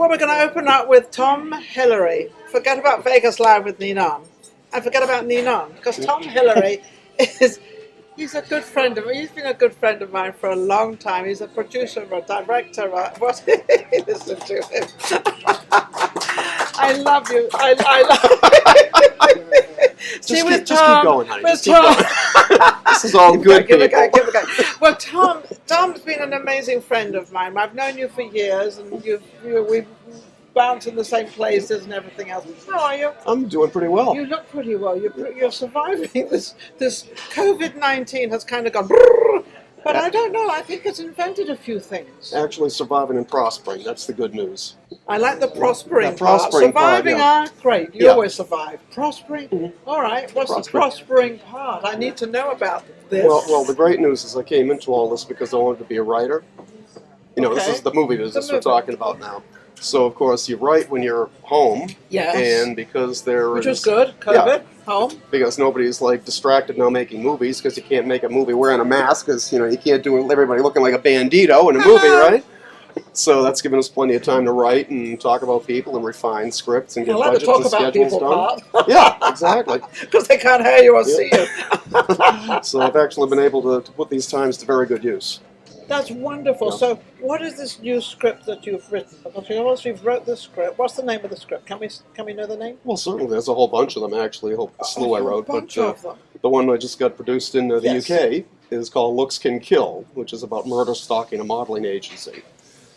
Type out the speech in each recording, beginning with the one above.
Well, we're going to open up with Tom Hillery. Forget about Vegas Live with Ninon. And forget about Ninon, because Tom Hillery he's a good friend of mine. He's been a good friend of mine for a long time. He's a producer, a director. Listen to him. I love you. I love you. See, just keep going, honey. Just keep Tom, going. This is all good, give it a go, people. give it a go. Well, Tom's been an amazing friend of mine. I've known you for years, and we've bounced in the same places and everything else. How are you? I'm doing pretty well. You look pretty well. You're surviving. This COVID-19 has kind of gone, brrr, but I don't know. I think it's invented a few things. Actually surviving and prospering. That's the good news. I like the prospering The prospering part. Surviving part, great. You Yeah. always survive. Prospering? Mm-hmm. All right. What's the Prospering. prospering part? I need to know about this. Well, the great news is I came into all this because I wanted to be a writer. You know, This Okay. is the movie business The we're movie. talking about now. So, of course, you write when you're home. Yes. And because there Which is... was good. COVID. Home. Because nobody's like distracted now making movies because you can't make a movie wearing a mask because you can't do everybody looking like a bandito in a movie, right? So that's given us plenty of time to write and talk about people and refine scripts and I get like the budgets talk and about schedules people done. part. Yeah, exactly. Because they can't hear you or see you. So I've actually been able to put these times to very good use. That's wonderful. Yeah. So, what is this new script that you've written? Because you obviously wrote this script. What's the name of the script? Can we know the name? Well, certainly there's a whole bunch of them actually, a whole slew I wrote, bunch but of them. the one I just got produced in the Yes. UK is called Looks Can Kill, which is about murder stalking a modeling agency.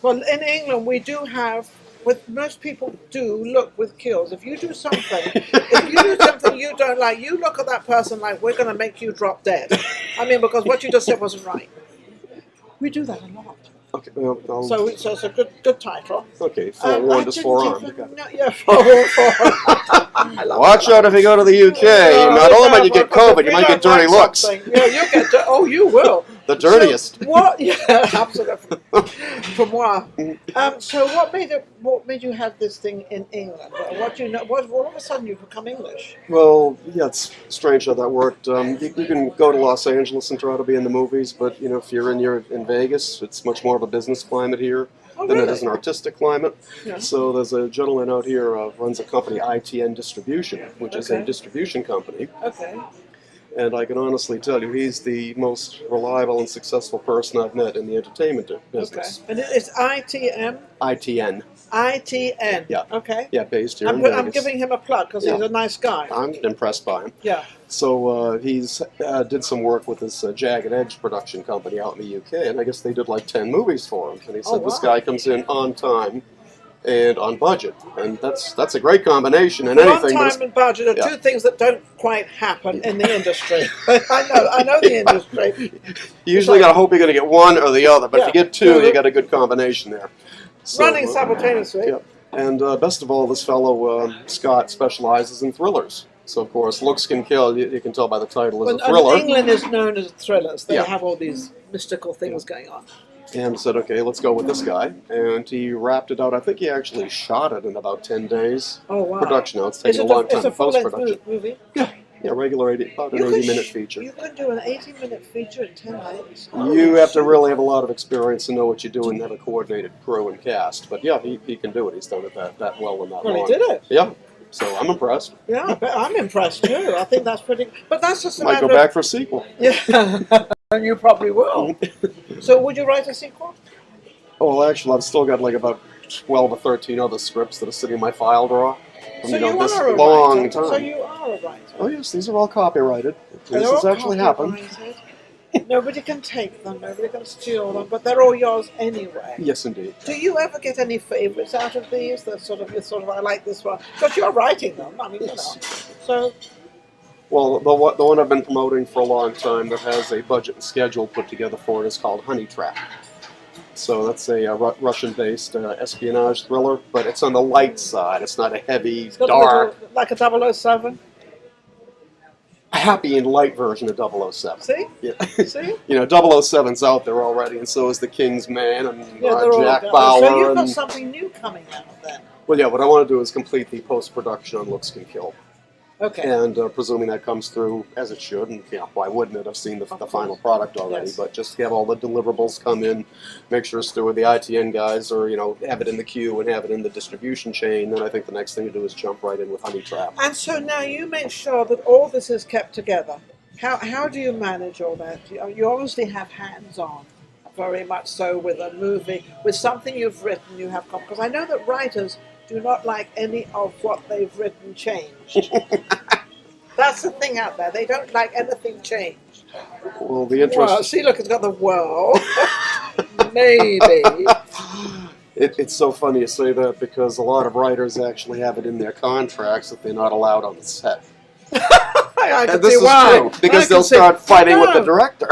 Well, in England, we do have. What most people do look with kills. If you do something, you don't like, you look at that person like we're going to make you drop dead. I mean, because what you just said wasn't right. We do that a lot. Okay, well, So it's a good title. okay, forewarned is forearmed. Yeah, forewarned. I love Watch that. out if you go to the UK. Not only might you get COVID, you might get dirty looks. Yeah, you get. Oh, you will. The dirtiest. So what? Yeah, absolutely. For moi. So what made you have this thing in England? What do you know? What all of a sudden you've become English? Well, yeah, it's strange how that worked. You can go to Los Angeles and try to be in the movies, but if you're in Vegas, it's much more of a business climate here than it is an artistic climate. Yeah. So there's a gentleman out here runs a company, ITN Distribution, which is a Okay. distribution company. Okay. And I can honestly tell you, he's the most reliable and successful person I've met in the entertainment Okay. business. And it's ITM. ITN. ITN. Yeah. Okay. Yeah, based here in Vegas. I'm giving him a plug because he's a nice guy. I'm impressed by him. Yeah. So he's did some work with this Jagged Edge production company out in the UK, and I guess they did like 10 movies for him. And he said, Oh, this wow. guy comes in on time and on budget. And that's a great combination in On anything. time and budget are Yeah. two things that don't quite happen in the industry. I know the industry. You usually got to hope you're going to get one or the other, but if you Yeah. get two, you got a good combination there. So, Running simultaneously. Yeah. And best of all, this fellow, Scott, specializes in thrillers. So, of course, Looks Can Kill, you can tell by the title, is Well, a thriller. England is known as thrillers. They Yeah. have all these mystical things going on. And said, okay, let's go with this guy. And he wrapped it out. I think he actually shot it in about 10 days. Oh, wow. Production. Now, it's Is taking a long it's time. a full-length Post-production. movie? Yeah, regular, about an You could 80-minute feature. You could do an 80-minute feature in 10 days. You have to really have a lot of experience and know what you're doing and have a coordinated crew and cast. But yeah, he can do it. He's done it that well and that Well, long. he did it. Yeah, so I'm impressed. Yeah, but I'm impressed too. I think that's pretty. But that's just a Might matter go back for a sequel. Yeah, and you probably will. So, would you write a sequel? Oh, well, actually, I've still got like about 12 or 13 other scripts that are sitting in my file drawer from So you this are a long writer. time. So you are a writer. Oh yes, these are all copyrighted. They're This has all actually happened. copyrighted. Nobody can take them. Nobody can steal them. But they're all yours anyway. Yes, indeed. Do you ever get any favourites out of these? That sort of, I like this one because you're writing them. I mean, So Well, the one I've been promoting for a long time that has a budget and schedule put together for it is called Honey Trap. So that's a Russian-based espionage thriller, but it's on the light side. It's not a heavy, it's got dark, a little, like a 007. happy and light version of 007. See? Yeah. See? 007's out there already, and so is The King's Man and Yeah, they're all Jack going. Bauer. So you've got and, something new coming out then. well, yeah, what I want to do is complete the post-production on Looks Can Kill. Okay. And presuming that comes through as it should, and why wouldn't it? I've seen the final product already, Yes. but just to have all the deliverables come in, make sure it's through with the ITN guys, or have it in the queue and have it in the distribution chain. Then I think the next thing to do is jump right in with Honey Trap. And so now you make sure that all this is kept together. How do you manage all that? You obviously have hands-on, very much so, with a movie, with something you've written. You have because I know that writers do not like any of what they've written changed. That's the thing out there. They don't like anything changed. Well, the interest. Well, see, look, it's got the world. Maybe. It's so funny you say that because a lot of writers actually have it in their contracts that they're not allowed on the set. I can And this see is why. true because I they'll can see- start fighting with the No. director.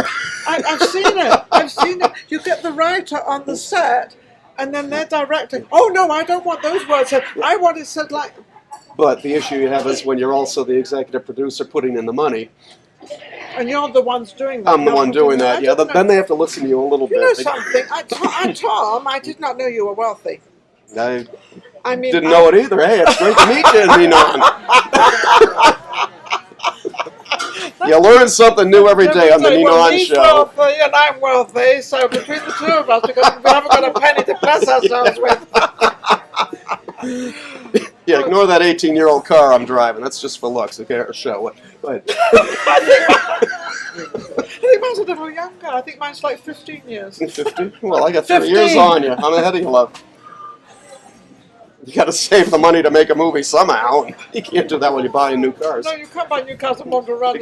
I've seen it. I've seen it. You get the writer on the set, and then they're directing. Oh no, I don't want those words said. I want it said like. But the issue you have is when you're also the executive producer putting in the money. And you're the ones doing that. I'm the You're one putting doing that. Yeah, I don't then they have to listen to you a little know. You know bit. something? Tom, I did not know you were wealthy. I mean, didn't know it either. Hey, it's great to meet you, Ninon. You learn something new every day on the Well, Ninon he's show. wealthy and I'm wealthy, so between the two of us, because we haven't got a penny to bless ourselves with. Yeah, ignore that 18-year-old car I'm driving. That's just for looks. Okay, or show. Go ahead. I think mine's a little younger. I think mine's like 15 years. 50? Well, I got 3 15. years on you. I'm ahead of you, love. You got to save the money to make a movie somehow. You can't do that when you're buying new cars. No, you can't buy new cars and wander around.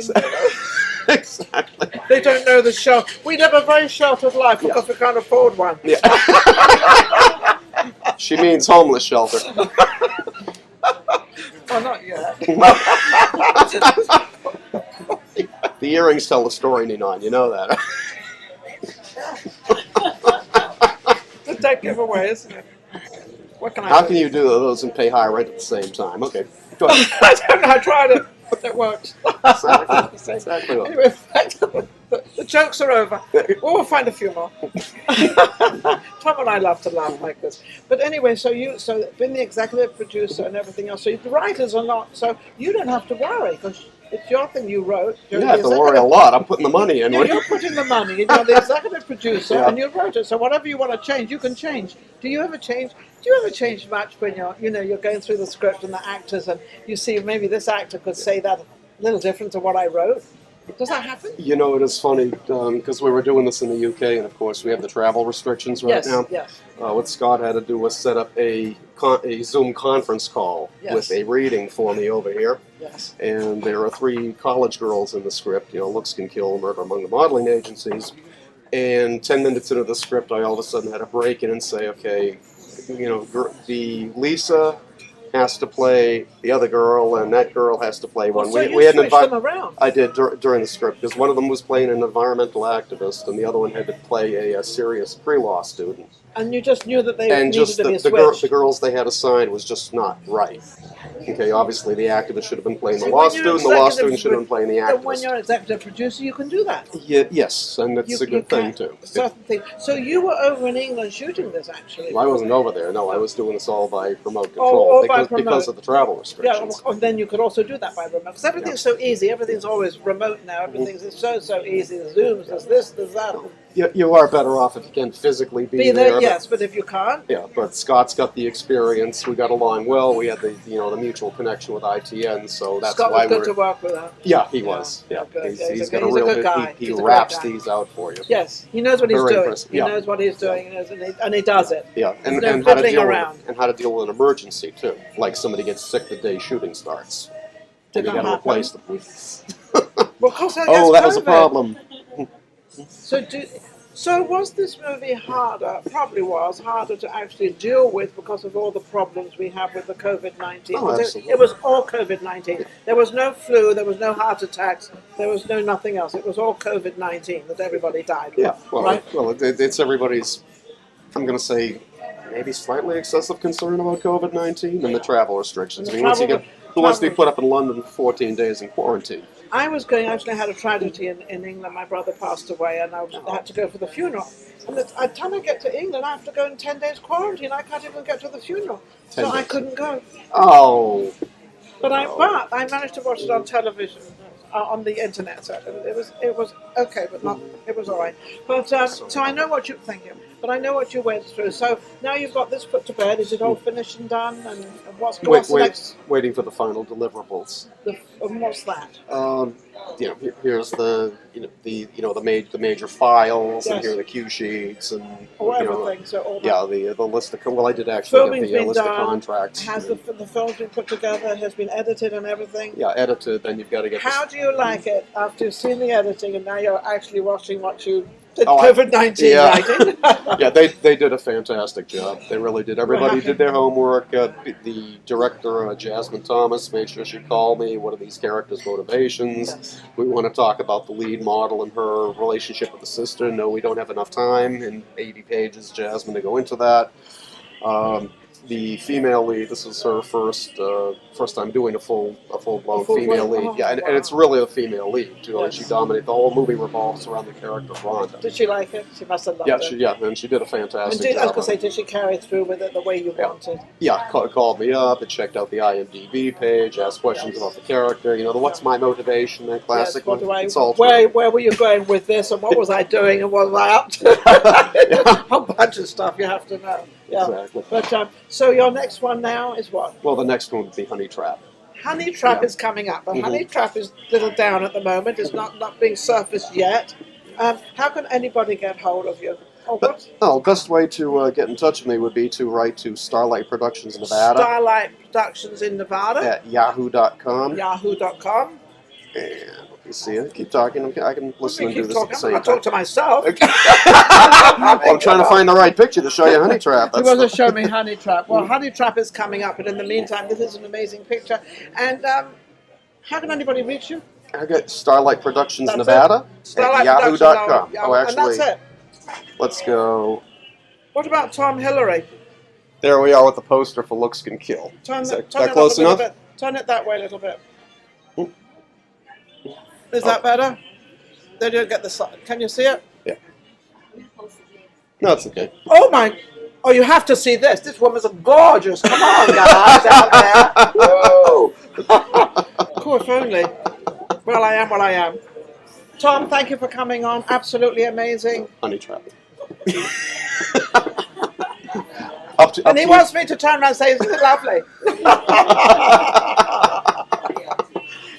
Exactly. They don't know the shelter. We live a very sheltered life because we can't afford one. Yeah. She means homeless shelter. Well, not yet. The earrings tell the story, Ninon. You know that. It's a dead giveaway, isn't it? What can I How do? can you do those and pay high rent at the same time? Okay, go ahead. I don't know. I tried it. It works. Exactly. Anyway, the jokes are over. We'll find a few more. Tom and I love to laugh like this. But anyway, so being the executive producer and everything else, so the writers are not, so you don't have to worry because it's your thing you wrote. You have to worry a lot. I'm putting the money in. You're putting the money in. You're the executive producer Yeah. and you wrote it. So whatever you want to change, you can change. Do you ever change much when you're going through the script and the actors and you see maybe this actor could say that a little different to what I wrote? Does that happen? You know, it is funny because we were doing this in the UK, and of course we have the travel restrictions right now. Yes. What Scott had to do was set up a Zoom conference call Yes. with a reading for me over here. Yes. And there are 3 college girls in the script. Looks can kill, murder among the modeling agencies. And 10 minutes into the script, I all of a sudden had to break in and say, okay, the Lisa has to play the other girl, and that girl has to play one. So you we had switched them around. I did during the script because one of them was playing an environmental activist, and the other one had to play a serious pre-law student. And you just knew that they And needed just to be the switched. girls they had assigned was just not right. Okay, obviously the activist should have been playing the See, law when you're student, the law executive student should have been playing the And when activist. you're executive producer, you can do that. Yes, and it's a good thing too. Certain thing. So you were over in England shooting this, actually. Well, I wasn't over there. No, I was doing this all by remote Oh, control all by because remote. of the travel Yeah, restrictions. and then you could also do that by remote. Because everything's so easy. Everything's always remote now. Everything's so easy. There's Zooms, there's this, there's that. You are better off if you can physically be Be there, but- yes, but if you can't, Yeah, but Scott's got the experience. We got along well. We had the mutual connection with ITN, so that's Scott why was good we're. to work with her. Yeah, he was. Yeah, good. Yeah, he's a got a he's real. a good guy. He He's a great wraps guy. these out for you. Yes, he knows what he's Very doing. impressive, He yeah. knows what he's doing, and he does it. Yeah, and, There's no and how to fiddling deal around. how to deal with an emergency too. Like somebody gets sick the day shooting starts, Did and you that got to happen? replace them. Well, of course, I Oh, guess that was a COVID. problem. So was this movie harder? Probably was harder to actually deal with because of all the problems we have with the COVID-19. Oh, absolutely. It was all COVID-19. There was no flu. There was no heart attacks. There was no nothing else. It was all COVID-19 that everybody died with. Yeah, well, right? it's everybody's. I'm going to say maybe slightly excessive concern about COVID-19 and the travel restrictions. And I the mean, once you travel- get who wants to be travel- put up in London for 14 days in quarantine? I was going, actually I had a tragedy in England. My brother passed away and I had to go for the funeral. And by the time I get to England, I have to go in 10 days quarantine. I can't even get to the funeral. 10 So I days. couldn't go. Oh, But I managed to watch it on television, on the internet. So it was okay, but not it was all right. But so I know what you're thinking. But I know what you went through. So now you've got this put to bed. Is it all finished and done? And what's the next? Waiting for the final deliverables. And what's that? Here's the the major files, and Yes. here are the cue sheets, and Everything. So all that. the list of I did actually Filming's get the been list of done. contracts. Has the film's been put together? Has been edited and everything? Yeah, edited. Then you've got to get. How do you like it after you've seen the editing and now you're actually watching what you did Oh, COVID-19 writing? Yeah, they did a fantastic job. They really did. Everybody did their homework. The director, Jasmine Thomas, made sure she called me. What are these characters' motivations? Yes. We want to talk about the lead model and her relationship with the sister. No, we don't have enough time in 80 pages, Jasmine, to go into that. The female lead, this is her first time doing a full-blown female lead. Oh, Yeah, and wow. it's really a female lead, too. Yes. And she dominated. The whole movie revolves around the character of Rhonda. Did she like it? She must have loved it. And she did a fantastic And I was job. going to say, did she carry through with it the way you wanted? Yeah, called me up and checked out the IMDb page, asked questions about the character. The what's my motivation, that classic Yes, what one. do I, It's all where were you going with this, and what was I doing, and what was I up to? A whole bunch of stuff you have to know. Yeah. Exactly. But so your next one now is what? Well, the next one would be Honey Trap. Honey Trap Yeah. is coming up, but Mhm. Honey Trap is a little down at the moment. It's not being surfaced yet. How can anybody get hold of you? Oh, what? Best way to get in touch with me would be to write to Starlight Productions Nevada Starlight Productions in Nevada. at yahoo.com. Yahoo.com. And let me see it. Keep talking. I can listen and do Keep this at talking. the I'm same going to time. talk to myself. I'm trying to find the right picture to show you Honey Trap. You That's want to show me Honey Trap? Well, Honey Trap is coming up, but in the meantime, this is an amazing picture. And how can anybody reach you? I got Starlight Productions That's Nevada Starlight at Productions. yahoo.com. Oh, Oh, actually, and that's it. let's go. What about Tom Hillery? There we are with the poster for Looks Can Kill. Turn Is it that up close a little enough? bit. Turn it that way a little bit. Oop. Is that better? They don't get the side. Can you see it? Yeah. No, it's okay. Oh my! Oh, you have to see this. This woman's gorgeous. Come on, guys, out there. Woo! Cool, if only. Well, I am what I am. Tom, thank you for coming on. Absolutely amazing. Honey Trap. And he wants me to turn around and say, isn't it lovely?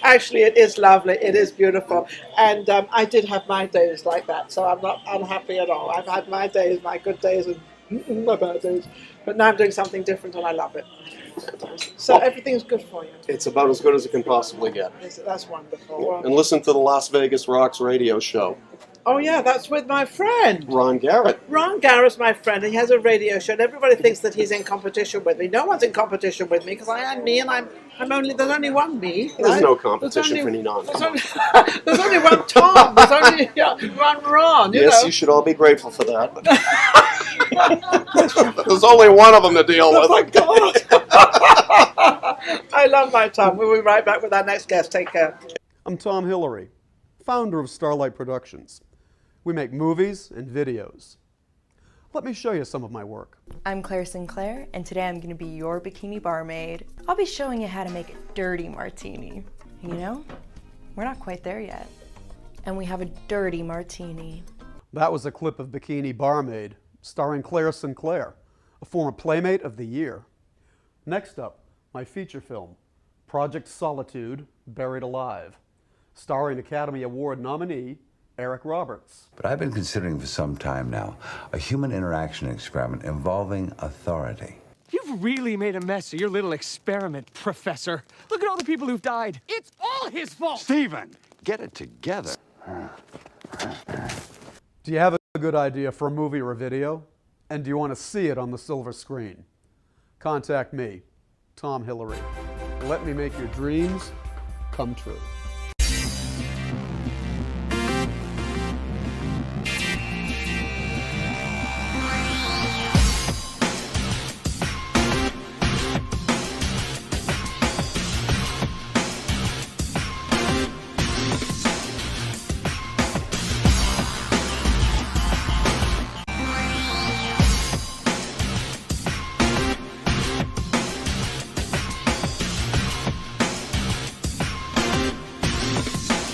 Actually, it is lovely. It is beautiful. And I did have my days like that, so I'm not unhappy at all. I've had my days, my good days, and my bad days. But now I'm doing something different, and I love it. So everything's good for you. It's about as good as it can possibly get. That's wonderful. Well, And listen to the Las Vegas Rocks radio show. oh, yeah, that's with my friend. Ron Garrett. Ron Garrett's my friend. He has a radio show, and everybody thinks that he's in competition with me. No one's in competition with me because I am me, and there's only one me. There's right? no competition There's for Ninon. there's only one Tom. There's only one Ron. Yes, know. you should all be grateful for that. There's only one of them to deal with. Oh my God. I love my Tom. We'll be right back with our next guest. Take care. I'm Tom Hillery, founder of Starlight Productions. We make movies and videos. Let me show you some of my work. I'm Claire Sinclair, and today I'm going to be your bikini barmaid. I'll be showing you how to make a dirty martini. You know, we're not quite there yet. And we have a dirty martini. That was a clip of Bikini Barmaid, starring Claire Sinclair, a former Playmate of the Year. Next up, my feature film, Project Solitude, Buried Alive, starring Academy Award nominee Eric Roberts. But I've been considering for some time now a human interaction experiment involving authority. You've really made a mess of your little experiment, Professor. Look at all the people who've died. It's all his fault. Stephen, get it together. Do you have a good idea for a movie or a video? And do you want to see it on the silver screen? Contact me, Tom Hillery. Let me make your dreams come true.